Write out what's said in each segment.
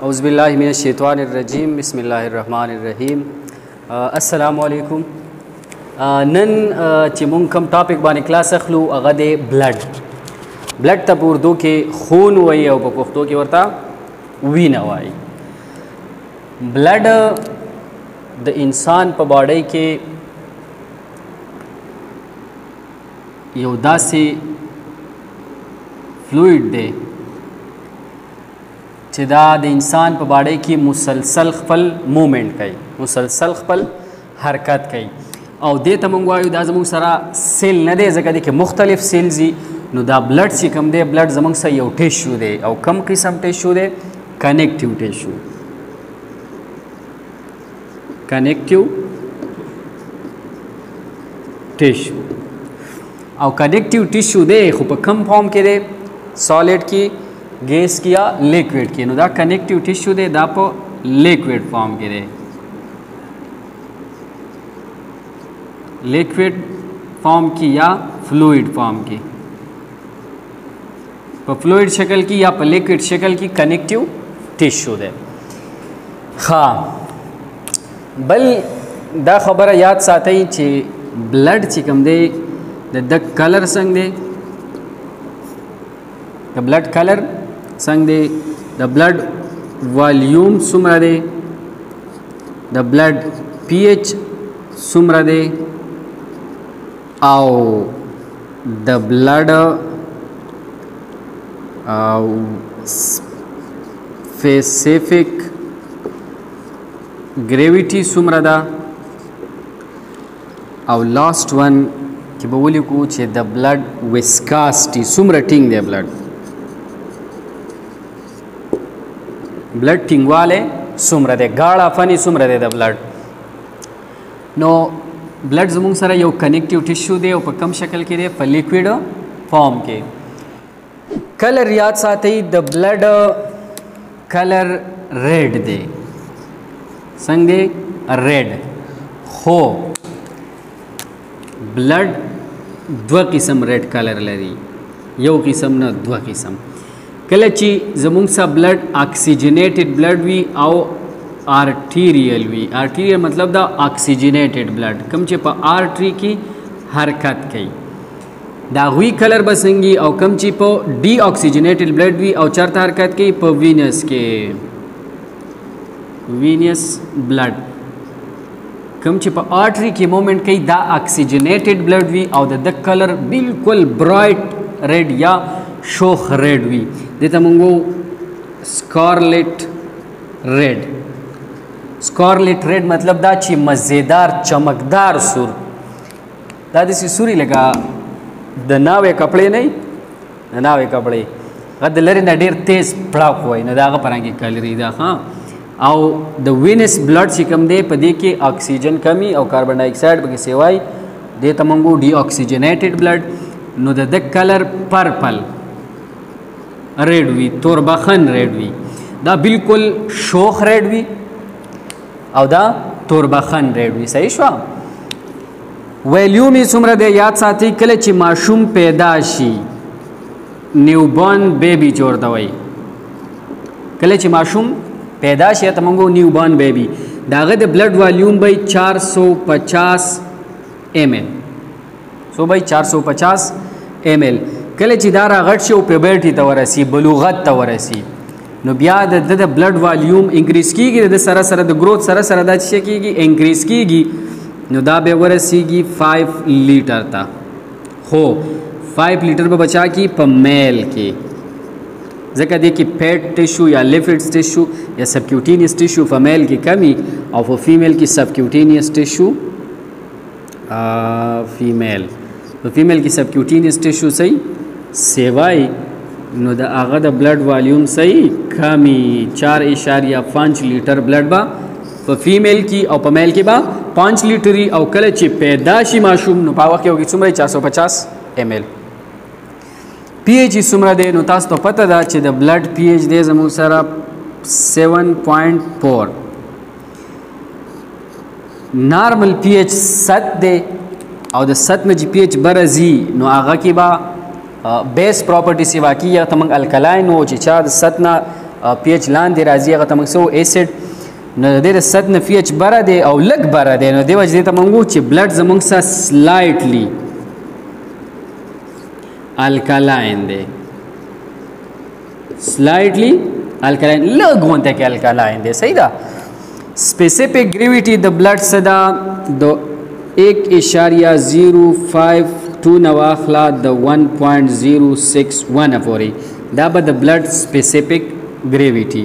औज़ुबिल्लाहि मिनश्शैतानिर्रजीम बिस्मिल्लाहिर्रहमानिर्रहीम। अस्सलामु अलैकुम। नन چې مونږ کوم ټاپک باندې کلاس اخلو هغه دی بلډ ته په اردو کې خون وایي او په پښتو کې ورته وینه وایي. بلډ د انسان په باډۍ کې یو داسې فلویډ دی چې دا د انسان په باډۍ کې مسلسل خپل مومنټ کوي، مسلسل خپل حرکت کوي او دې ته موږ وایو دا زموږ سره سیل نه دی، ځکه دی کې مختلف سیلز دي. نو دا بلډ چې کوم دی، بلډ زموږ سره یو ټیشو دی او کم قسم ټیشو دی؟ کنیکټیو ټیشو. کنیکټیو ټیشو او کنیکټیو ټیشو دی خو په کم فارم کې دی؟ سالډ کې، گیس کی یا لیکویډ کې. نو دا کنیکټیو ټیشو دی، دا په لیکویډ فارم کې دی، لیکویډ فارم کې یا فلویډ فارم کې، په فلویډ شکل کې یا په لیکویډ شکل کې کنیکټیو ټیشو دی. ها بل دا خبره یاد ساتئ چې بلډ چې کوم دی د کلر څنګه دی، د بلډ کلر څنګه دی، د بلډ والیوم څومره دی، د بلډ پی ایچ څومره دی او د بلډ سپیسیفک ګریویټي څومره ده او لاست ون چې به ولیکو چې د بلډ ویسکاسټي څومره ټینګ دی، بلډ ټینګوالی څومره دی، غاړه فني څومره دی د بلډ. نو بلډ زموږ سره یو کنیکټیو ټیشو دی او په کم شکل کې دی؟ په لیکویډ فارم کې. کلر یاد ساتئ، د بلډ کلر ریډ دی. څنګه دی؟ ریډ. خو بلډ دوه قسم ریډ کلر لري، یو قسم نه دوه قسم. کله چې زموږ سره بلډ اکسیجنیټډ بلډ وي او آرټیریل وي. آرټیریل مطلب دا اکسیجنیټډ بلډ، کوم چې په آرټری کې حرکت کوي، دا غوي کلر به څنګه او کوم چې په ډي اکسیجنیټډ بلډ وي او چرته حرکت کوي، په وینس کې، وینس بلډ. کوم چې په آرټری کې موومنټ کوي دا اکسیجنیټډ بلډ وي او د کلر بالکل برایټ ریډ یا شوخ ریډ وي. دې ته مونږ سکارلیټ ریډ. سکارلیټ ریډ مطلب دا چې مزیدار چمکدار سور، دا داسې سوري لکه د ناوې کپړې نه وي، د ناوې کپړې هغه د لرې نه ډېر تیز پړاک وایي، نو د هغه په رنګ کې کلري ده. ها او د وینس بلډ چې کوم دی په دې کې اکسیجن کمی او کاربن ډای اکساید پکې سیوای، دې ته مونږ ډي اکسیجنیټډ بلډ. نو د کلر پرپل ریډ وي، توربخن ریډ وي، دا بالکل شوخ ریډ وي او دا توربخن ریډ وي. صحیح شو؟ ویلیوم یې څومره دی یاد ساتئ، کله چې ماشوم پیدا شي، نیوبورن بیبي چې ورته وایي، کله چې ماشوم پیدا شي ته موږ نیوبورن بیبي، د هغه د بلډ والیوم به 450 ml، سو به 450 ml. کله چې دا راغټ شي او پیوبرټي ته ورسي، بلوغت ته ورسي، نو بیا د بلډ والیوم انکریز کیږي، د سره سره د گروث سره سره دا څه کیږي؟ انکریز کیږي. نو دا به ورسیږي 5 لیټر ته. خو 5 لیټر به بچا کی په میل کې، ځکه دی کې پیټ ټیشو یا لیفټس ټیشو یا سبکیوټینیس ټیشو په میل کې کمی او په فیمیل کې سبکیوټینیس ټیشو. فیمیل په فیمیل کې سبکیوټینیس ټیشو صحیح سیوای، نو د هغه د بلډ والیوم صحیح کمی 4.5 لیټر بلډ با په فیمیل کې او په میل کې با 5 لیټري. او کله چې پیدا شي ماشوم نو په وخت کې څومره 450 ml. پی ایچ څومره دی؟ نو تاسو ته پته ده چې د بلډ پی ایچ دی زموږ سره 7.4. نارمل پی ایچ 7 دی او د 7 نه چې پی ایچ برزي نو هغه کې با بیس پراپرټي سیوا کی یا تمنګ الکلاین او چې چا د 7 نه پی ایچ لاندې راځي هغه ته موږ څه ایسډ. نو د دې د صد نه پی ایچ بره دی او لږ بره دی، نو دې وجې ته موږ وایو چې بلډ زموږ سره سلایټلی الکلاین دی. سلایټلی الکلاین لږ غونته کې الکلاین دی. صحیح ده. स्पेसिफिक ग्रेविटी द ब्लड सदा द 1.052 नवाखला द 1.061 अफोरी दा ब the blood specific gravity.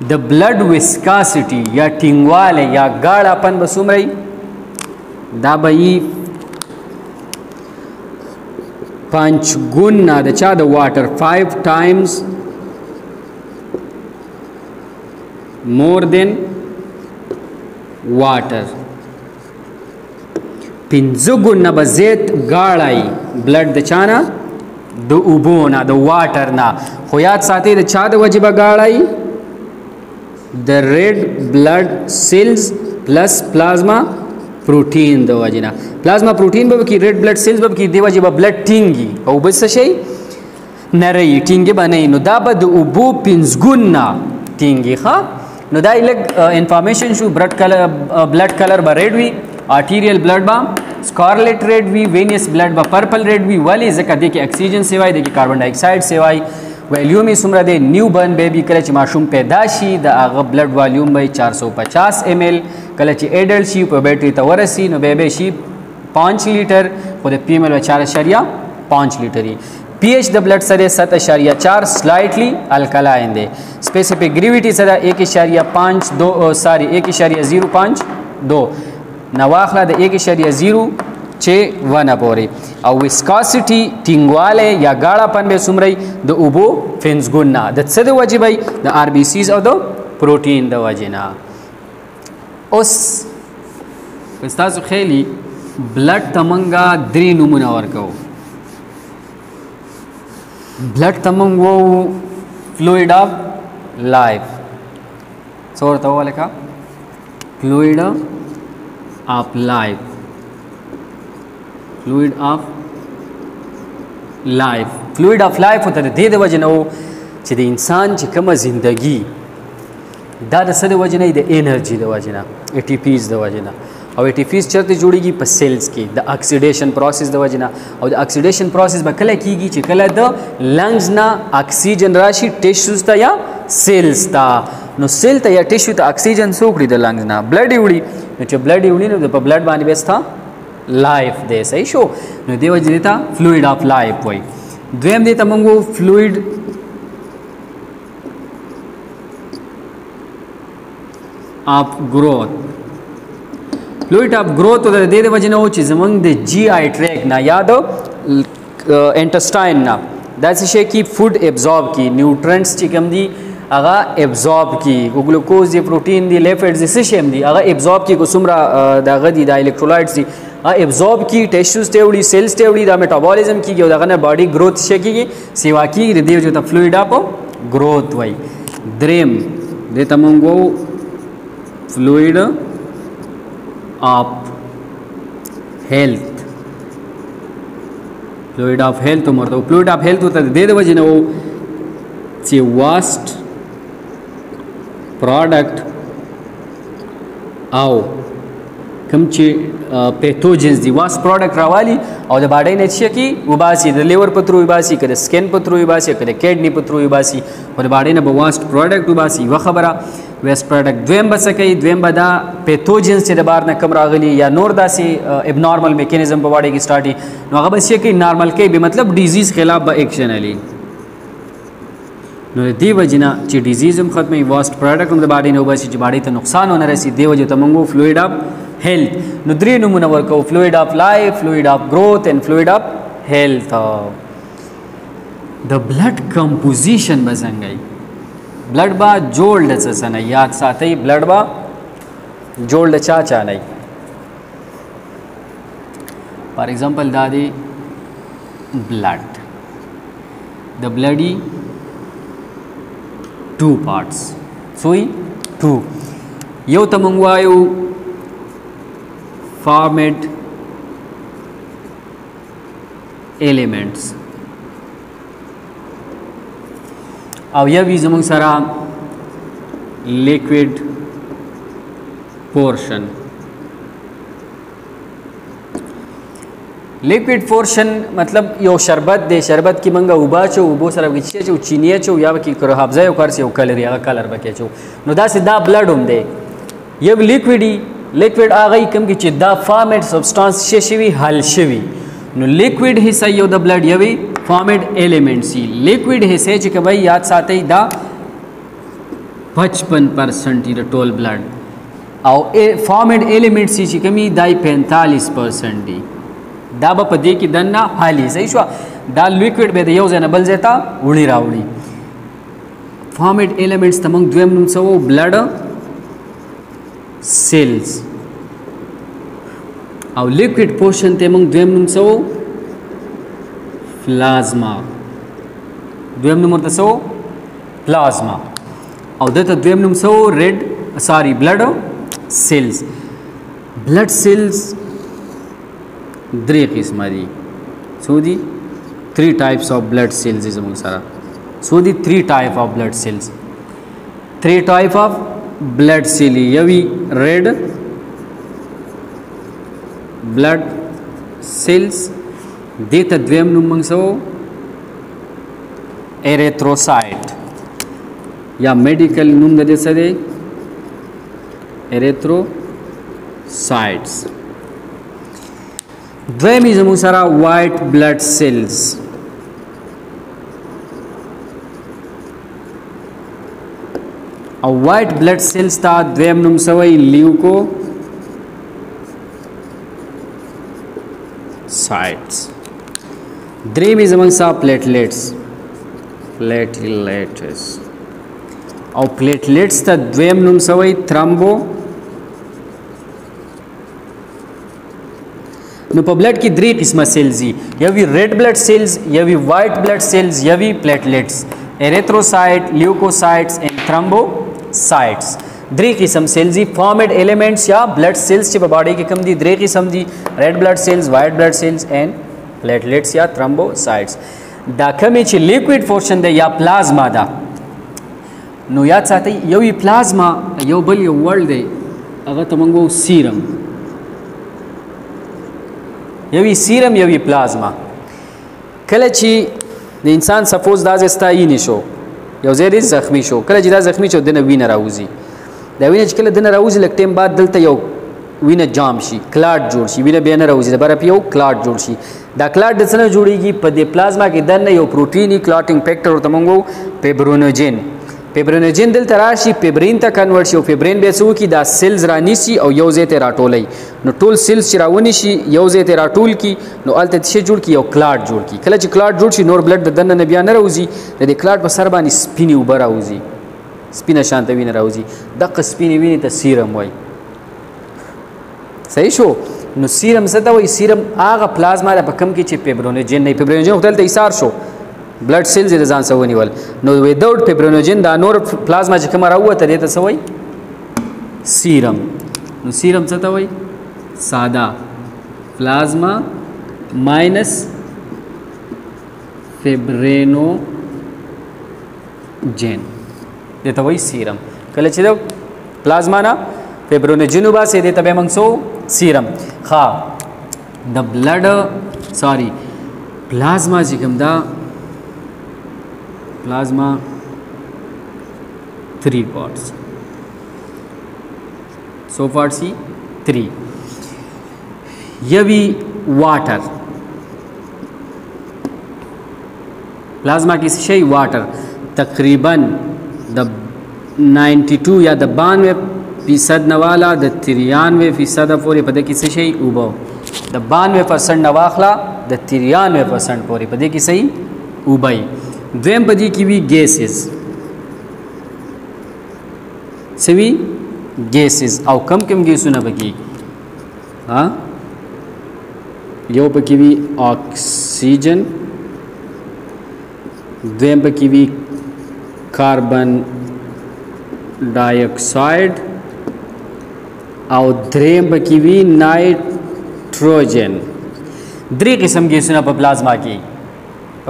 The blood viscosity या टिंगवाले या गाढ़ापन बसुम रही दा बई 5 गुना द चा the water 5 times more than water. 5 गुना बजेत गाढ़ाई ब्लड द चाना द उबोना द वाटर ना. हो याद साथी द चा द वजबा गाढ़ाई the red blood sales plus plasma protein the वजना. प्लाज्मा प्रोटीन बब की रेड ब्लड सेल्स बब की दे वजबा ब्लड टिंगी और बस शई नरई टिंगी बने. नो दा बद उबो 5 गुना टिंगी. खा नो दा इलग इंफॉर्मेशन शू ब्लड कलर बा रेड वी, आर्टीरियल ब्लड बा स्कारलेट रेड वी, वेनियस ब्लड बा पर्पल रेड वी. वाले जका दे के ऑक्सीजन सेवाई दे के कार्बन डाइऑक्साइड सेवाई. वॉल्यूम ही सुमरा दे न्यू बर्न बेबी कले च माशूम पैदाशी द आग ब्लड वॉल्यूम बाई 450 ml. कले च एडल्ट शी पुबर्टी तवरसी नो बेबे शी 5 लीटर खुद फीमेल 4.5 लीटर ही. पीएच द ब्लड सरे 7.4 स्लाइटली अल्कलाइन दे. स्पेसिफिक ग्रेविटी सदा 1.52 नवाखला द 1.061 अपोरी. और विस्कोसिटी टिंगवाले या गाढ़ापन बे सुमरई द उबो 5 गुना द सद वजबई द आरबीसीज और द प्रोटीन द वजना. उस उस्ताद खेली ब्लड तमंगा 3 नमूना वर्को. ब्लड तमंग वो फ्लूइड ऑफ लाइफ सोर तो वाले का fluid of life. Fluid of life fluid of life होता है दे वजन वो च द इंसान च कम जिंदगी दा द सद वजन द एनर्जी द वजना एटीपीज द वजना. और एटीपीज चलते जुड़ेगी पर सेल्स की द ऑक्सीडेशन प्रोसेस द वजना. और द ऑक्सीडेशन प्रोसेस ब कला कीगी च कला द लंग्स ना ऑक्सीजन राशि टिश्यूज ता या सेल्स ता. नो सेल ता या टिश्यू ता ऑक्सीजन सोकड़ी द लंग्स ना ब्लड उड़ी नो च ब्लड उड़ी नो द ब्लड बानी बेस था लाइफ दे. सही शो नो दे वजह देता फ्लूइड ऑफ लाइफ वही. द्वेम देता मंगो fluid of growth. Fluid of growth होता है दे वजह वो चीज़ मंग दे जीआई ट्रैक ना याद इंटेस्टाइन ना दैट्स शे की फूड एब्जॉर्ब की न्यूट्रेंट्स चिकम दी आगा एब्जॉर्ब की ग्लूकोज दी प्रोटीन दी लिपिड्स दी सिस्टम दी आगा एब्जॉर्ब की कुसुमरा दागा दी दा इलेक्ट्रोलाइट्स दी एब्जॉर्ब की टिश्यूज टेवड़ी सेल्स टेवड़ी दा मेटाबॉलिज्म की दागा ना बॉडी ग्रोथ शे की सेवा की दे जो ता फ्लूइड ऑफ ग्रोथ वही. द्रेम दे तमंगो fluid of health. Fluid of health मरता फ्लूइड ऑफ हेल्थ होता है दे वजह वो चे वास्ट प्रोडक्ट आओ कम चे पैथोजेंस दी वास्ट प्रोडक्ट रावाली और द बाडी ने अच्छी की उबासी द लिवर पत्रू उबासी करे स्किन पत्रू उबासी करे किडनी पत्रू उबासी और द बाडी ने वास्ट प्रोडक्ट उबासी व खबरा वेस्ट प्रोडक्ट द्वेम बस कई द्वेम बदा पैथोजेंस से दबार न कम रागली या नोर दासी एबनॉर्मल मैकेनिज्म बॉडी की स्टार्टी नो अगर बस ये कि नॉर्मल के भी मतलब डिजीज खिलाफ ब एक्शन अली नो दी वजना ची डिजीज खत्म वास्ट प्रोडक्ट द बाडी ने उबासी बाडी तो नुकसान होना रसी दे वजह तमंगो फ्लूइड ऑफ हेल्थ. नो 3 नमूना Virgo fluid of life fluid of growth and fluid of health. The blood composition बसंगई ब्लड बा जोल्ड स नहीं याद साथ ही ब्लड बा जोल्ड चा नहीं. फॉर एग्जांपल दादी ब्लड द ब्लडी 2 पार्ट्स सोई 2 यो तमंगवायु formed elements. और यह भी जमंग सारा लिक्विड पोर्शन। लिक्विड पोर्शन मतलब यो शरबत दे, शरबत की मंगा उबा चो, उबो सर विचे चो, चीनी चो, या की करो हाफजा यो कर से कलर या कलर बके चो नो दा सिदा ब्लड हम दे। ये लिक्विडी लिक्विड आ गई कम की चिदा फॉर्मेट सब्सटेंस शेशिवी हल शिवी नो लिक्विड हिस्सा यो द ब्लड यवी फॉर्मेट एलिमेंट सी लिक्विड हिस्से च के भाई याद साथे ही दा 55% द टोल ब्लड और फॉर्मेट एलिमेंट सी ची कमी दाई 45% दी दा बप दे की दन्ना हाली सही शो दा लिक्विड बे यो जना बल जेता उड़ी रावड़ी फॉर्मेट एलिमेंट्स तमंग द्वेम नुम सो ब्लड सेल्स और लिक्विड पोर्शन तेमंग द्वेम नुम सो प्लाज्मा द्वेम नंबर तसो प्लाज्मा और दत द्वेम नुम सो रेड सॉरी ब्लड सेल्स द्रे किस्म दी सो the 3 types of blood cells is among सारा सो the 3 type of blood cells 3 type of blood cell यवी रेड ब्लड सेल्स देता द्वेम नुमंग सो एरेथ्रोसाइट या मेडिकल नुम दे सदे एरेथ्रोसाइट्स द्वेम इज अमंग सारा वाइट ब्लड सेल्स और वाइट ब्लड सेल्स ता द्वेम नुम सवई ल्यूको साइट्स द्रेम इज अमंग सा प्लेटलेट्स और प्लेटलेट्स ता द्वेम नुम सवई थ्रम्बो नु ब्लड की 3 किस्म सेल्स यवी रेड ब्लड सेल्स यवी वाइट ब्लड सेल्स यवी platelets erythrocyte leukocytes and thrombocytes 3 किस्म सेल्स फॉर्मेट एलिमेंट्स या ब्लड सेल्स ची बॉडी की कम दी 3 किस्म दी red blood cells white blood cells and platelets या थ्रम्बोसाइट्स दा कमी ची लिक्विड पोर्शन दे या प्लाज्मा दा नो याद साथी यवी प्लाज्मा यो बल यो वर्ल्ड दे अगर तमंगो सीरम यवी सीरम यवी प्लाज्मा कलची द इंसान सपोज दाज स्ताई निशो यो जेरी जख्मी शो कल जिदा जख्मी शो दिन वीन राउजी द वीन कल दिन राउजी लग टाइम बाद दलता यो वीन जाम शी क्लाट जोड़ शी वीन बेन राउजी बर पियो क्लाट जोड़ शी द क्लाट दसन जोड़ेगी पदे प्लाज्मा के दन यो प्रोटीन क्लॉटिंग फैक्टर और तमंगो पेब्रोनोजेन दिल तराशी पेब्रिन तक कन्वर्ट शी पेब्रिन बेसु की दा सेल्स रानीसी और योजे तेरा टोलई नो टोल सेल्स चिरावनी शी योजे तेरा टोल की नो अलते छे जुड़ की यो क्लाट जुड़ की कल क्लाट जुड़ शी नोर ब्लड दन न बिया न राउजी द क्लाट पर सरबानी स्पिनी उबर राउजी स्पिना शांत वीन राउजी दक स्पिनी वीन त सीरम वई सही शो नो सीरम सदा वई सीरम आगा प्लाज्मा दा कम की चे पेब्रोनोजेन नहीं पेब्रोनोजेन होतल त इसार शो ब्लड सेल्स इज जान सवनी वाल नो विदाउट पेब्रोनोजेन दा नोर प्लाज्मा ज कमरा हुआ त देता सवई सीरम नो सीरम सता वई सादा प्लाज्मा माइनस फेब्रेनोजेन देता वही सीरम कल चिदव प्लाज्मा ना फेब्रोनोजेन बा से देता बे मंगसो सीरम खा द ब्लड सॉरी प्लाज्मा जिकम दा प्लाज्मा 3 parts so far see 3 यवी वाटर प्लाज्मा की शय वाटर तकरीबन द 92 या द 92% नवाला द 93% पूरे पदे की शय उबो द 92% नवाखला द 93% पूरे पदे की सही उबई द्वेम पदी की भी गैसेस सभी गैसेस और कम गैसों ना बकी हाँ यो पकी भी ऑक्सीजन द्वेम पकी भी कार्बन डाइऑक्साइड और द्रेम पकी भी नाइट्रोजन 3 किस्म की सुना प्लाज्मा की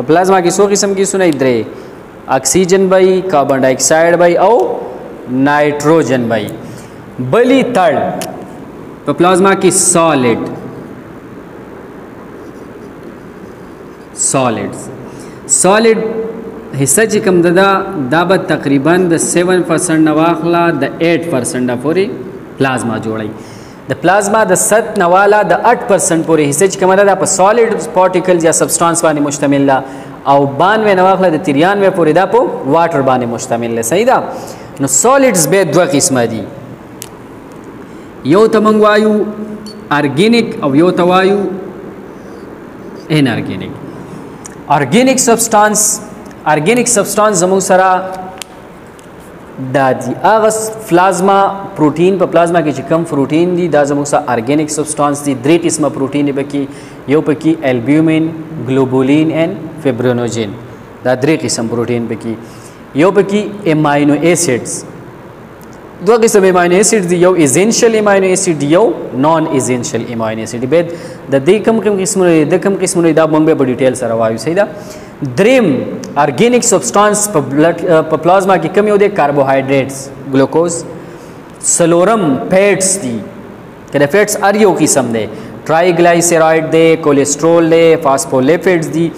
प्लाज्मा की 100 किस्म की सुनाई द्रे oxygen by carbon dioxide by और नाइट्रोजन भाई। बली तड़ په प्लाज्मा کې सॉलिड حصہ چې کوم دا به تقریبا د 7% نه واخله د 8% پورې پلازما جوړي. د پلازما د 7 نه والا د 8% پورې حصہ چې کومه ده په سالډ پارټیکلز یا سبسټانس باندې مشتمل ده، او 92 نه واخله د 93 پورې دا په واټر باندې مشتمل ده. صحیح ده. نو سالډز به دوه قسمه دي، یو ته موږ وایو ارګینیک او یو ته وایو انارګینیک. ارګینیک سبسټانس زموږ سره دا دي هغه پلازما پروتین په پلازما کې چې کم پروتین دي دا زموږ سره ارګینیک سبسټانس دي. درې قسمه پروتین دي پکې، یو پکې البیومین، ګلوبولین اینڈ فیبرینوجین. دا درې قسم پروتین پکې. یو پکې امینو ایسیډز، دوه قسم امینو ایسیډ دي، یو ایزنشل امینو ایسیډ دی، یو نان ایزنشل امینو ایسیډ دی. به د دې کم قسمونه دا موږ به په ډیټیل سره وایو. صحیح ده. دریم ارګینیک سبسټانس په پلازما کې کم یو دی کاربوهایډریټس، ګلوکوز. سلورم فیټس دي، کله فیټس ار یو قسم دی، ټرایګلایسیرایډ دی، کولیسټرول دی، فاسفولیپیډز دي.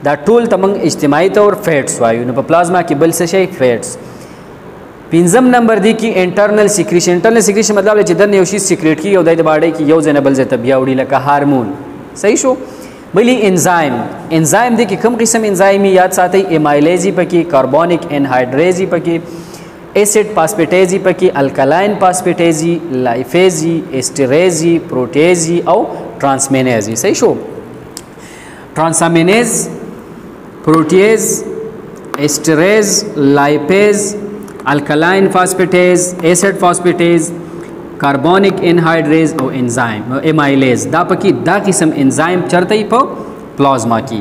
دا ټول ته موږ اجتماعي طور فیټس وایو. نو په پلازما کې بل څه شي فیټس. پنځم نمبر دی کې انټرنل سیکریشن. انټرنل سیکریشن مطلب چې دنه یو شی سیکریټ کی او د باډي کې یو ځنه بل ځای ته بیا وړي لکه هارمون. صحیح شو. بلی انزایم دی کې کوم قسم انزایم یاد ساتي؟ ایمایلیزی پکې، کاربونیک انهایډریزی پکې، ایسیډ فاسفیټیزی پکې، الکلاین فاسفیټیزی، لایفیزی، ایسټریزی، پروټیزی او ټرانسمینیزی. صحیح شو. ټرانسامینیز، پروټیز، ایسټریز، لایپیز، الکلاین فاسفیټیز، ایسیډ فاسفیټیز، کاربونیک انهایډریز او انزایم ایمایلیز. دا پکې دا قسم انزایم چرته په پلازما کې.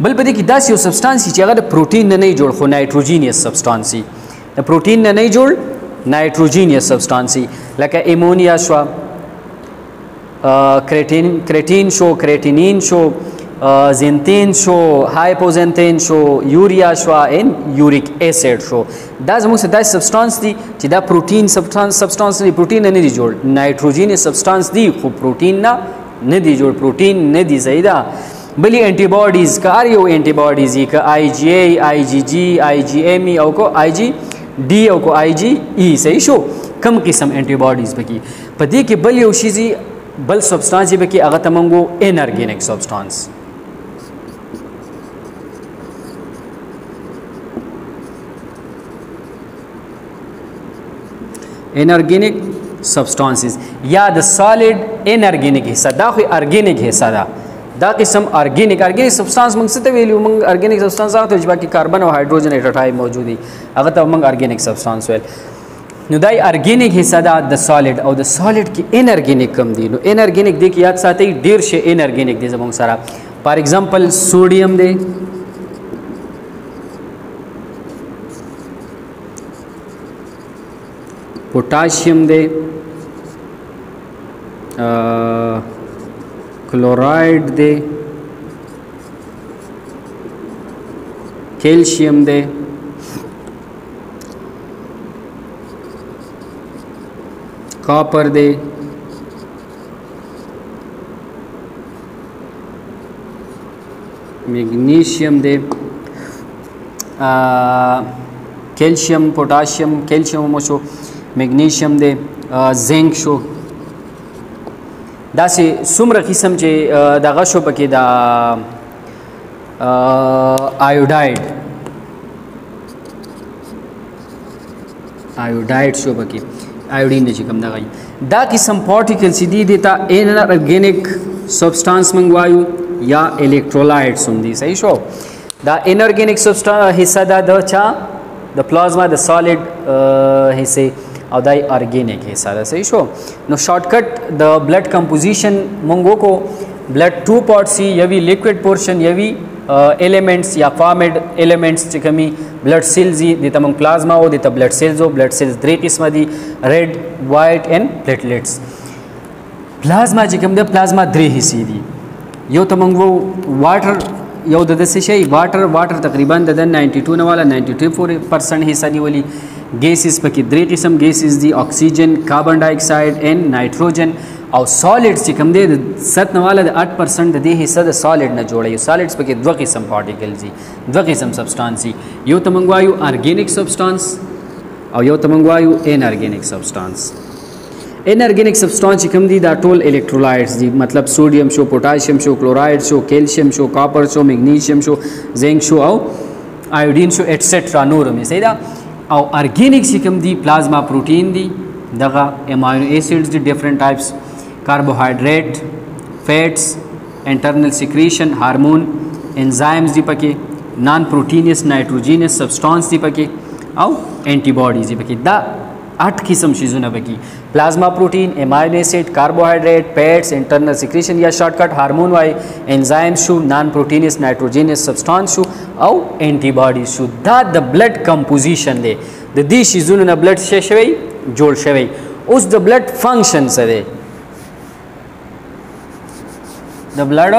بل پدې کې داسې یو سبسټانس چې هغه د پروتین نه نه جوړ، خو نایټروجینیس سبسټانس دی. د پروتین نه نه جوړ نایټروجینیس سبسټانس دی، لکه امونیا شو، کریټین شو، کریټینین شو، زینتین شو، هایپوزینتین شو، یوریا شو، ان یوریک ایسیډ شو. دا زموږ څه داسې سبسټانس دي چې دا پروتین سبسټانس نه، پروتین نه دي جوړ، نایټروجینیس سبسټانس دي خو پروتین نه دي جوړ، پروتین نه دي. صحیح ده. بلی انټي باډیز که هر یو انټي باډیز یې که آی جی ای، آی جی جی، آی جی ایم ای او کو آی جی ډي او کو آی جی ای. صحیح شو. کم قسم انټي باډیز پکې. په دې کې بل یو شی بل سبسټانس یې پکې هغه ته موږ انارګینیک سبسټانس. انارګینیک سبسټانسز یا د سالډ انارګینیک حصہ، دا خو ارګینیک حصہ ده. دا قسم ارګینیک سبسټانس موږ څه ته ویلو؟ موږ ارګینیک سبسټانس هغه ته چې باقي کاربن او هایدروجن ایټ ا ټایم موجود دي هغه ته موږ ارګینیک سبسټانس ویل. نو دا ارګینیک حصہ ده د سالډ، او د سالډ کې انارګینیک کم دي. نو انارګینیک دې کې یاد ساتئ ډیر شي انارګینیک دي زموږ سره. فار ایگزامپل سوډیم دی، पोटाशियम दे, क्लोराइड दे, कैल्शियम दे, कॉपर दे, मैग्नीशियम दे, कैल्शियम, पोटाशियम, कैल्शियम मोशो, मैग्नीशियम दे, zinc show. دا سه څومره قسم چې دغه شو پکې دا آیوډاید شو پکې، آیوډین چې کوم دغه دا قسم پارټیکلز دي دیتا انارګینیک سبسټانس منګوایو یا الکترولایټس هم دي. صحیح شو. دا انارګینیک سبسټانس حصہ دا د چا د پلازما د سالډ حصے او دای ارګینیک حصہ ده. صحیح شو. نو شارټکټ د بلډ کمپوزیشن مونږ کو بلډ 2 پارټس یوي لیکوډ پورشن یوي ایلیمنټس یا فارمډ ایلیمنټس چې کمی بلډ سیلز دي ته مونږ پلازما او د بلډ سیلز او بلډ سیلز درې قسمه دي، ریډ، وایټ اینڈ پلیټلیټس. پلازما چې کوم ده پلازما درې حصے دي. یو ته مونږ واټر یو د څه شی واټر تقریبا د 92 نه والا 92% حصہ نیولي. ګیسز پکې درې قسم ګیسز دي، اکسیجن، کاربن ډای اکساید اینڈ نایټروجن. او سالډز چې کوم دی د 7 نه والا د 8% د دې حصہ د سالډ نه جوړي. سالډز پکې دوه قسم پارټیکلز دي، دوه قسم سبسټانس دي. یو ته موږ وایو ارګینیک سبسټانس او یو ته موږ وایو انارګینیک سبسټانس. انارګینیک سبسټانس چې کوم دي دا ټول الکترولایټس دي، مطلب سوډیم شو، پوټاشیم شو، کلورایډ شو، کیلشیم شو، کاپر شو، میګنیشیم شو، زنک شو او آیوډین شو ایټسټرا نور مې صحیح ده. او ارګینیک چې کوم دي پلازما پروټین دي، دغه امینو ایسیډز دي ډیفرنٹ ټایپس، کاربوهایډریټ، فیټس، انټرنل سیکریشن، هارمون، انزایمز دي پکې، نان پروټینس نایټروجینس سبسټانس دي پکې او انټي باډیز دي پکې. دا 8 قسم شیزونه پکې، پلازما پروټین، امینو ایسیډ، کاربوهایډریټ، فیټس، انټرنل سیکریشن یا شارټ کټ هارمون وای، انزایمز شو، نان پروټینس نایټروجینس سبسټانس شو او انټي باډیز شو. دا د بلډ کمپوزیشن دی، د دې شیزونو نه بلډ شوی جوړ شوی. اوس د بلډ فنکشن څه دی؟ د بلډ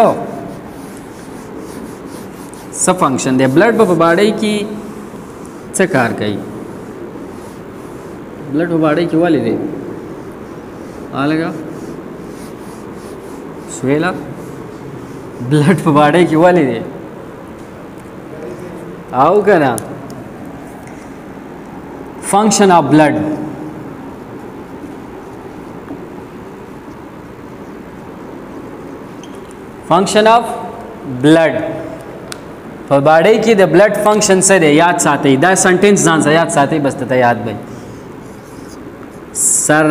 څه فنکشن دی؟ بلډ په باډي کې څه کار کوي؟ بلډ په باډي کې ولې دی؟ آلګه سویلا بلډ په باډي کې ولې دی؟ او کنه فنکشن آف بلډ. فنکشن آف بلډ په باډي کې د بلډ فنکشن څه دی؟ یاد ساتئ دا سنټنس ځان سره یاد ساتئ، بس ته یاد وي. سر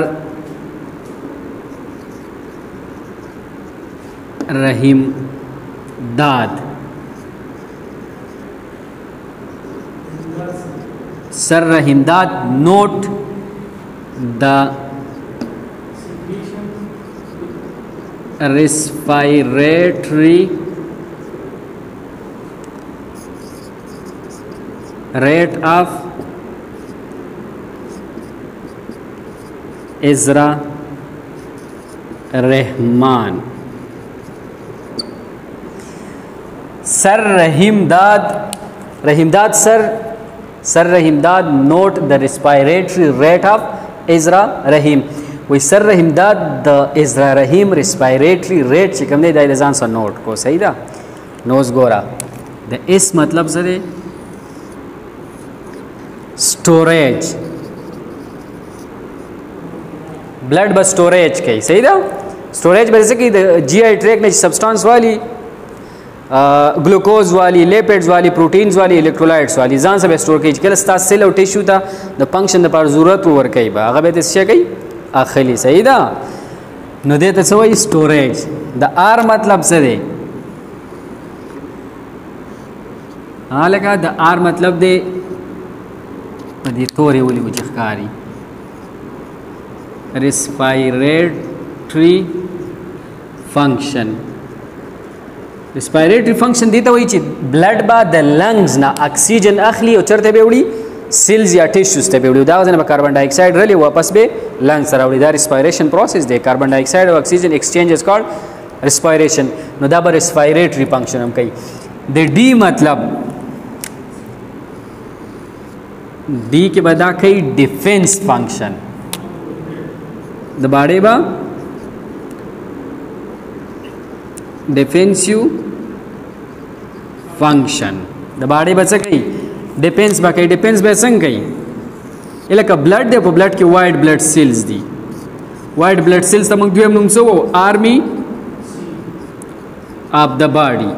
رحیم داد، سر رحیم داد نوٹ the respiratory rate of Ezra Rahman. Sir Rahimdad Sir Rahimdad note the respiratory rate of Ezra Rahim. We Sir Rahimdad the Ezra Rahim respiratory rate چې کوم دی دا د ځان سره نوٹ کو. صحیح ده؟ نوز ګورا د اس مطلب څه دی؟ Storage. Blood बस स्टोरेज कई. सही था? स्टोरेज वैसे कि GI tract में सब्सटेंस वाली, ग्लूकोज वाली, लिपिड्स वाली, प्रोटीन्स वाली, इलेक्ट्रोलाइट्स वाली जान सब स्टोर की कल सेल और टिश्यू था द फंक्शन द पर जरूरत वर कई बा अगर बेते से कई आखिली. सही था? न देते सो स्टोरेज. द आर मतलब से दे हाँ लगा द आर मतलब दे دې تورې ولې وجه ښکاري. ریسپایریټري فنکشن. ریسپایریټري فنکشن دې ته وایي چې بلډ به د لنګز نه اکسیجن اخلي او چېرته به وړي؟ سیلز یا ټیشوز ته به وړي. دغه ځای نه به کاربن ډای اکساید رلي واپس به لنګز ته راوړي. دا ریسپایریشن پروسس دی. کاربن ډای اکساید او اکسیجن ایکسچینج از کالډ ریسپایریشن. نو دا به ریسپایریټري فنکشن هم کوي. د ډي مطلب डी के बदा कई डिफेंस फंक्शन द बाड़े बा डिफेंसिव फंक्शन द बाड़े बचा कई डिफेंस बा कई डिफेंस बेसंग कई इला का ब्लड दे को ब्लड के वाइट ब्लड सेल्स दी. वाइट ब्लड सेल्स तमक दुयम नुमसो आर्मी ऑफ द बॉडी.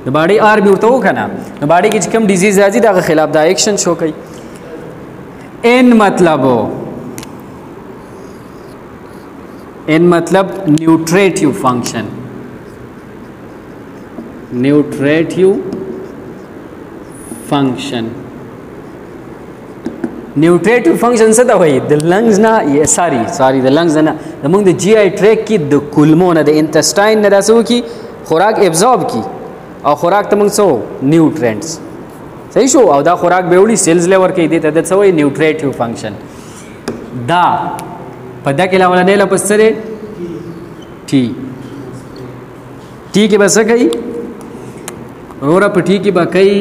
د باډي آرمي ورته وکنه. د باډي کې کوم ډیزیز راځي دغه خلاف دا ایکشن شو کوي. ان مطلب نیوټریټیو فنکشن. نیوټریټیو فنکشن څه ته وایي؟ د لنګز نه ساري د لنګز نه د موږ د جی آی ټریک کې د کولمو نه د انټسټاین نه داسو کی خوراک ابزورب کی او خوراک ته موږ څو نیوټرینټس. صحیح شو؟ او دا خوراک به وړي سیلز لور کې دي ته د څه وایي؟ نیوټریټیو فنکشن. دا په دا کې لاولنې لپس سره ټي टी के बस कई और अब टी की बकई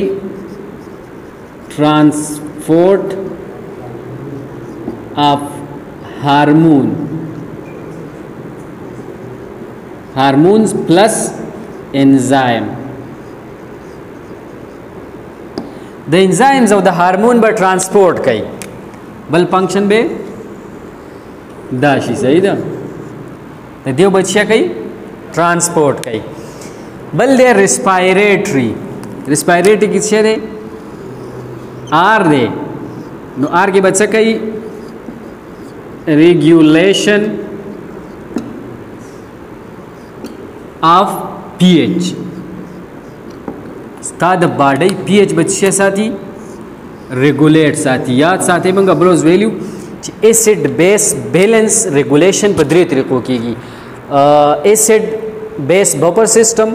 transport of hormones plus enzyme the enzymes of the hormone ब ट्रांसपोर्ट कई बल फंक्शन बे दाशी सही दा देव बच्चिया कई ट्रांसपोर्ट कई बल दे रिस्पायरेटरी किससे दे आर दे नो आर के बच्चा कई रेगुलेशन ऑफ पीएच स्ताद बाडई पीएच बच्चे साथी रेगुलेट साथी याद साथी मंगा ब्रोज value acid base balance regulation पदरी तरीकों की acid base buffer system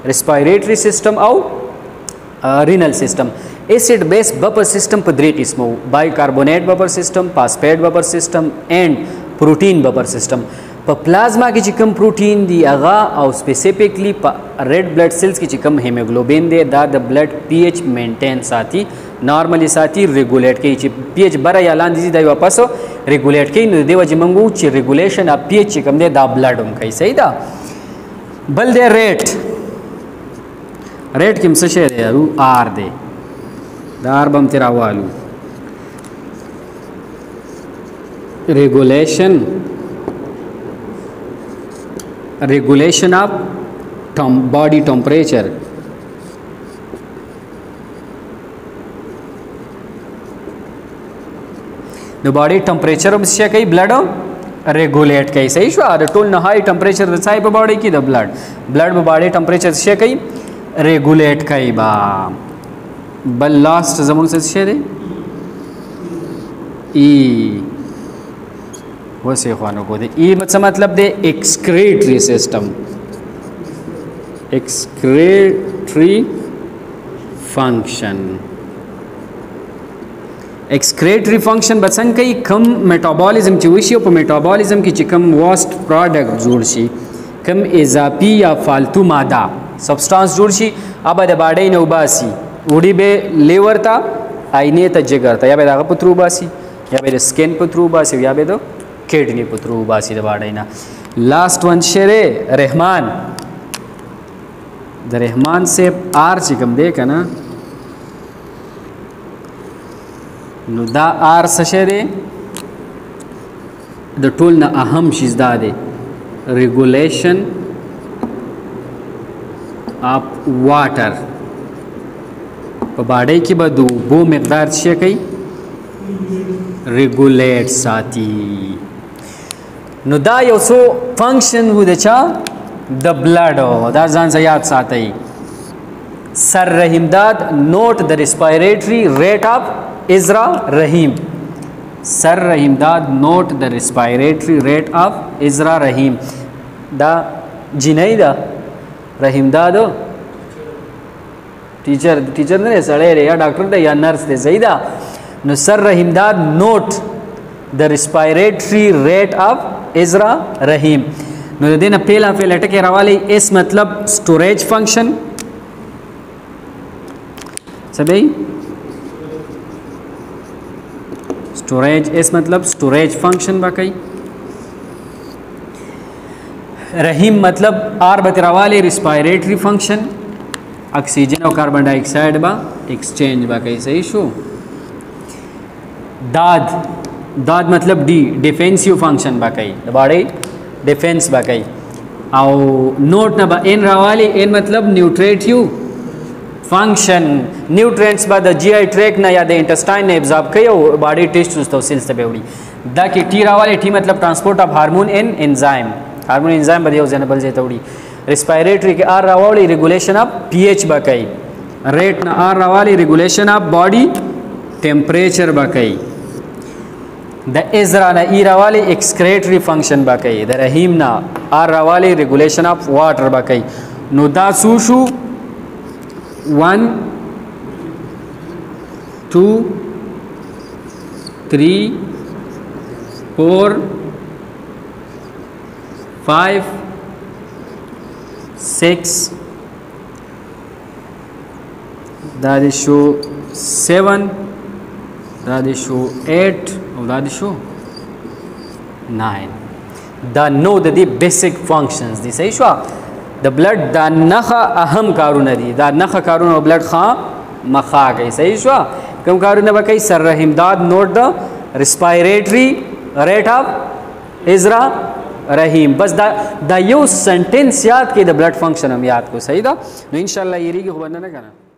respiratory system और renal system acid base buffer system पदरी किस्मों bicarbonate buffer system phosphate buffer system and protein buffer system पर प्लाज्मा की चिकम प्रोटीन दी अगा और स्पेसिफिकली रेड ब्लड सेल्स की चिकम हेमोग्लोबिन दे दा द ब्लड पीएच मेंटेन साथी नॉर्मली साथी रेगुलेट के पीएच बरा या लान दीजिए दा वापस रेगुलेट के देवा जिमंगू ची रेगुलेशन ऑफ पीएच चिकम दे दा ब्लड उम कई सही दा बल दे रेट किम से दे यारू आर दे दार बम तेरा वालू regulation of body temperature the body temperature से कई ब्लड रेगुलेट कई सही शो द टोल न हाई टेम्परेचर द साइब बॉडी की द ब्लड बॉडी टेम्परेचर से कई रेगुलेट कई बा बल लास्ट जमन से दे ई वो से खानों को दे ई मतलब दे एक्सक्रीटरी सिस्टम एक्सक्रीटरी फंक्शन बसन कई कम मेटाबॉलिज्म चुशी पर मेटाबॉलिज्म की चिकम वास्ट प्रोडक्ट जोड़शी कम इजाफी या फालतू मादा सब्सटेंस जोड़शी अब द बाडे न उबासी उड़ी बे लेवर था आईने तजगर था या बे दागा पुत्रु बासी या बे स्किन पुत्रु बासी या बे दो किडनी पुत्रु बासी द बाडे ना लास्ट वन शेरे रहमान द रहमान से आर चिकम देखा ना दा आर सशेरे द टूल ना अहम चीज दा दे रेगुलेशन ऑफ वाटर बाड़े की बदू वो मकदार से कई रेगुलेट साथी नुदा योसो फंक्शन हुए चा द ब्लड दा जान से याद साथी सर रहीमदाद note the respiratory rate of इजरा रहीम सर रहीमदाद note the respiratory rate of इजरा रहीम दा जी नहीं दा रहीमदाद टीचर ने सड़े रे या डॉक्टर दे या नर्स दे सहीदा नो सर रहीमदाद note the respiratory rate of इजरा रहीम नो देना पहला अटके रवाले एस मतलब स्टोरेज फंक्शन सभी स्टोरेज एस मतलब स्टोरेज फंक्शन बाकई रहीम मतलब आर बतरावाले रेस्पिरेटरी फंक्शन ऑक्सीजन और कार्बन डाइऑक्साइड बा एक्सचेंज बा कैसे इशू दाद मतलब डी डिफेंसिव फंक्शन बा कई बॉडी डिफेंस बा कई और नोट ना बा एन रावाली एन मतलब न्यूट्रेटिव फंक्शन न्यूट्रिएंट्स बा द जीआई ट्रैक ना या द इंटेस्टाइन ने एब्जॉर्ब कई और बॉडी टिश्यूज तो सेल्स ते बेवड़ी द की टी रावाली टी मतलब transport of hormone and enzyme hormone enzyme बदियो जनबल जे तोड़ी रेस्पिरेटरी के आर रावाली रेगुलेशन ऑफ पीएच बकई रेट ना आर रावाली रेगुलेशन ऑफ बॉडी टेम्परेचर बकई द इजरा ना ई रावाली एक्सक्रेटरी फंक्शन बकई द रहीम ना आर रावाली रेगुलेशन ऑफ वाटर बकई नो दा सूशु 1 2 3 4 5 6 دا دې شو 7 دا دې شو 8 او دا دې شو 9 دا نو د دې بیسیک فنکشنز دي صحیح شو د بلډ دا نخه اهم کارونه دي دا نخه کارونه بلډ خا مخا کوي صحیح شو کوم کارونه به کوي سر رحم داد نوٹ د ریسپایریټری ریټ اف ازرا رحیم بس دا یو سنټنس یاد کې د بلډ فنکشن هم یاد کو صحیح ده نو ان شاء الله یریږي خو نه کنه